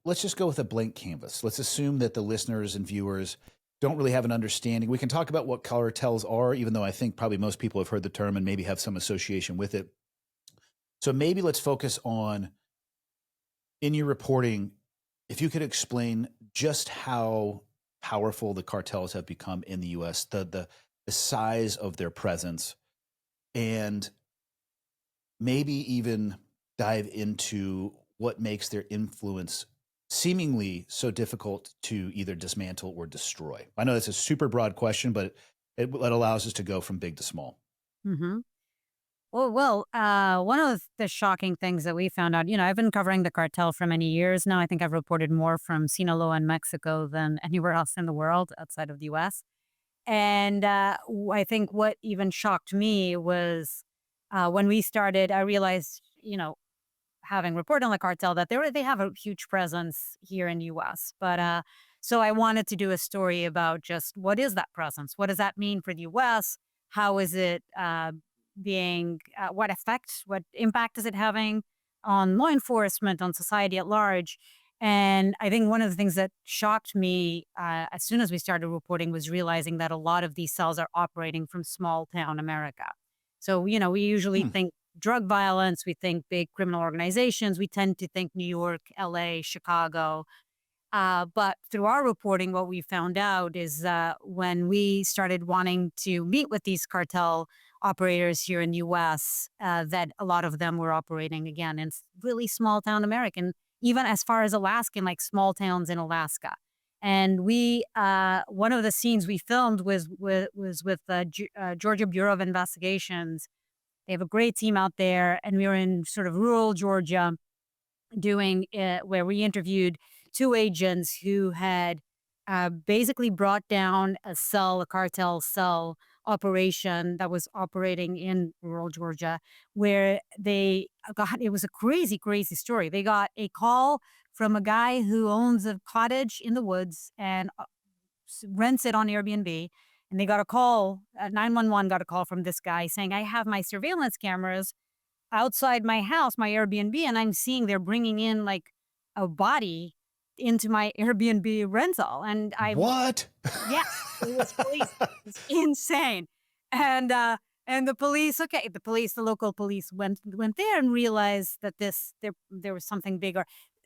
let's just go with a blank canvas. Let's assume that the listeners and viewers don't really have an understanding. We can talk about what cartels are, even though I think probably most people have heard the term and maybe have some association with it. So maybe let's focus on, in your reporting, if you could explain just how powerful the cartels have become in the U.S., the size of their presence, and maybe even dive into what makes their influence seemingly so difficult to either dismantle or destroy. I know that's a super broad question, but it allows us to go from big to small. Mm-hmm. One of the shocking things that we found out, I've been covering the cartel for many years now. I think I've reported more from Sinaloa and Mexico than anywhere else in the world outside of the US. And I think what even shocked me was when we started, I realized, having reported on the cartel, that they have a huge presence here in the US. But so I wanted to do a story about just what is that presence? What does that mean for the US? How is it what impact is it having on law enforcement, on society at large? And I think one of the things that shocked me as soon as we started reporting was realizing that a lot of these cells are operating from small town America. So, we usually Hmm. think drug violence, we think big criminal organizations, we tend to think New York, LA, Chicago. But through our reporting, what we found out is when we started wanting to meet with these cartel operators here in the US, that a lot of them were operating again in really small town American, even as far as Alaskan, like small towns in Alaska. And one of the scenes we filmed was with the Georgia Bureau of Investigations. They have a great team out there, and we were in sort of rural Georgia doing where we interviewed two agents who had basically brought down a cartel cell operation that was operating in rural Georgia, where it was a crazy, crazy story. They got a call from a guy who owns a cottage in the woods and rents it on Airbnb. And they got a call, 911 got a call from this guy saying, I have my surveillance cameras outside my house, my Airbnb, and I'm seeing they're bringing in like a body into my Airbnb rental. And What? yeah, it was crazy. It's insane. And the local police went there and realized that there was something bigger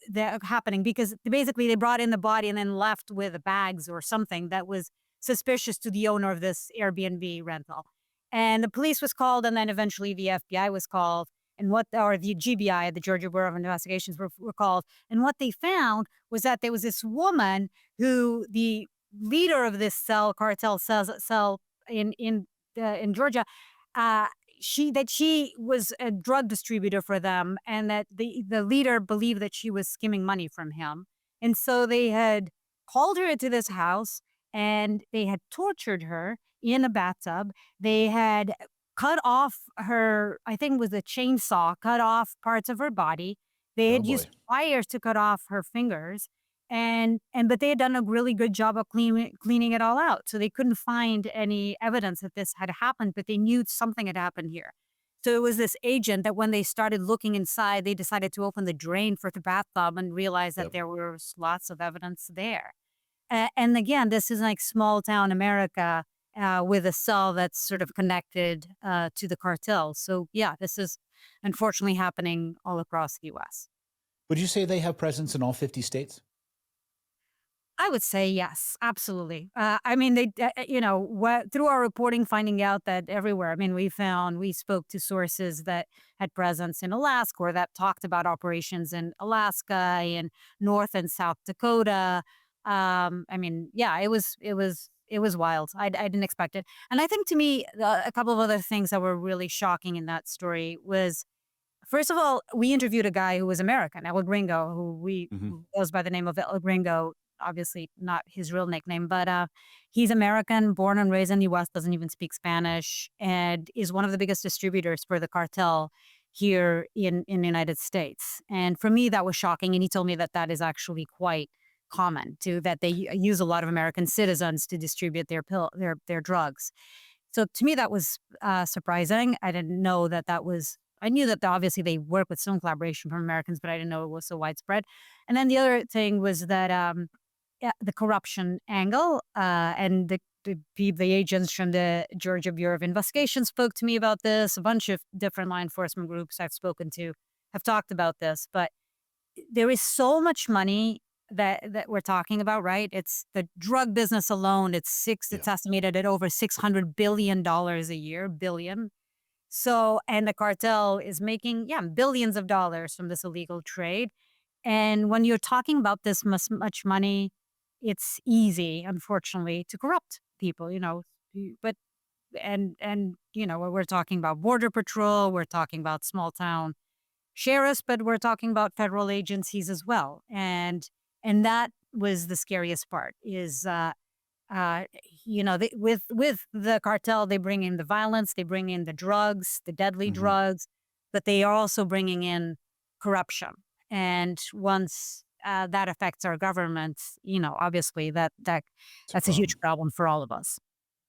that happening, because basically they brought in the body and then left with bags or something that was suspicious to the owner of this Airbnb rental. And the police was called, and then eventually the FBI was called, or the GBI, the Georgia Bureau of Investigations, were called. And what they found was that there was this woman who the leader of this cartel cell in Georgia, uh, she was a drug distributor for them, and that the leader believed that she was skimming money from him. And so they had called her into this house, and they had tortured her in a bathtub. They had cut off her, I think it was a chainsaw, cut off parts of her body. They Oh had used boy. pliers to cut off her fingers. But they had done a really good job of cleaning it all out. So they couldn't find any evidence that this had happened, but they knew something had happened here. So it was this agent that when they started looking inside, they decided to open the drain for the bathtub and realized that Yep. there was lots of evidence there. And again, this is like small town America with a cell that's sort of connected to the cartel. So yeah, this is unfortunately happening all across the U.S. Would you say they have presence in all 50 states? I would say yes, absolutely. I mean, through our reporting, finding out that everywhere. I mean, we spoke to sources that had presence in Alaska, or that talked about operations in Alaska and North and South Dakota. I mean, yeah, it was wild. I didn't expect it, and I think to me, a couple of other things that were really shocking in that story was, first of all, we interviewed a guy who was American, El Gringo, Hmm. who goes by the name of El Gringo, obviously not his real nickname, but he's American, born and raised in the U.S., doesn't even speak Spanish, and is one of the biggest distributors for the cartel here in the United States. And for me, that was shocking. And he told me that that is actually quite common too, that they use a lot of American citizens to distribute their drugs. So to me, that was surprising. I didn't know that that was I knew that obviously they work with some collaboration from Americans, but I didn't know it was so widespread. And then the other thing was that yeah, the corruption angle and the agents from the Georgia Bureau of Investigation spoke to me about this. A bunch of different law enforcement groups I've spoken to have talked about this, but there is so much money that we're talking about, right? It's the drug business alone. Yeah. It's estimated at over $600 billion a year, billion. So, and the cartel is making, yeah, billions of dollars from this illegal trade. And when you're talking about this much money, it's easy, unfortunately, to corrupt people, But we're talking about border patrol, we're talking about small town sheriffs, but we're talking about federal agencies as well. And that was the scariest part is uh, with the cartel, they bring in the violence, they bring in the drugs, the deadly Hmm. drugs, but they are also bringing in corruption. And once that affects our government, obviously It's a that's a huge problem. problem for all of us.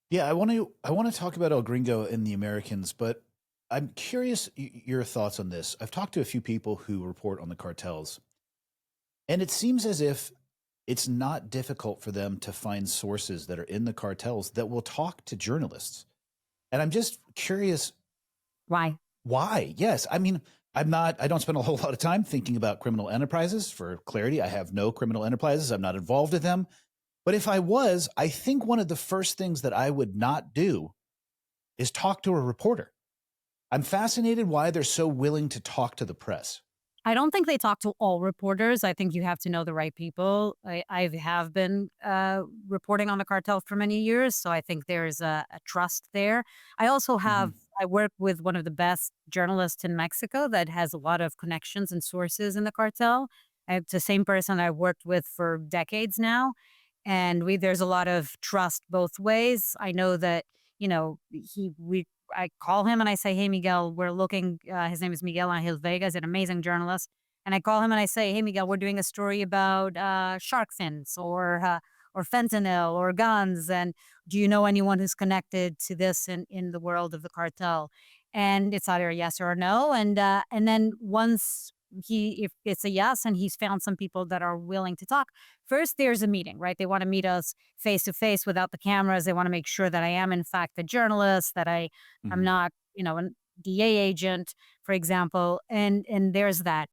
Yeah, I want to talk about El Gringo and the Americans, but I'm curious your thoughts on this. I've talked to a few people who report on the cartels, and it seems as if it's not difficult for them to find sources that are in the cartels that will talk to journalists. And I'm just curious Why? why. Yes, I don't spend a whole lot of time thinking about criminal enterprises. For clarity, I have no criminal enterprises. I'm not involved in them. But if I was, I think one of the first things that I would not do is talk to a reporter. I'm fascinated why they're so willing to talk to the press. I don't think they talk to all reporters. I think you have to know the right people. I have been reporting on the cartel for many years, so I think there's a trust there. I also Hmm. I work with one of the best journalists in Mexico that has a lot of connections and sources in the cartel. It's the same person I've worked with for decades now, and there's a lot of trust both ways. I know that I call him and I say, "Hey, Miguel, we're looking." His name is Miguel Angel Vega, he's an amazing journalist. And I call him and I say, "Hey, Miguel, we're doing a story about shark fins or fentanyl or guns. And do you know anyone who's connected to this in the world of the cartel?" And it's either a yes or a no. And then once if it's a yes and he's found some people that are willing to talk, first there's a meeting, right? They want to meet us face to face without the cameras. They want to make sure that I am in fact a journalist, that I'm Hmm. not, a DA agent, for example. And there's that.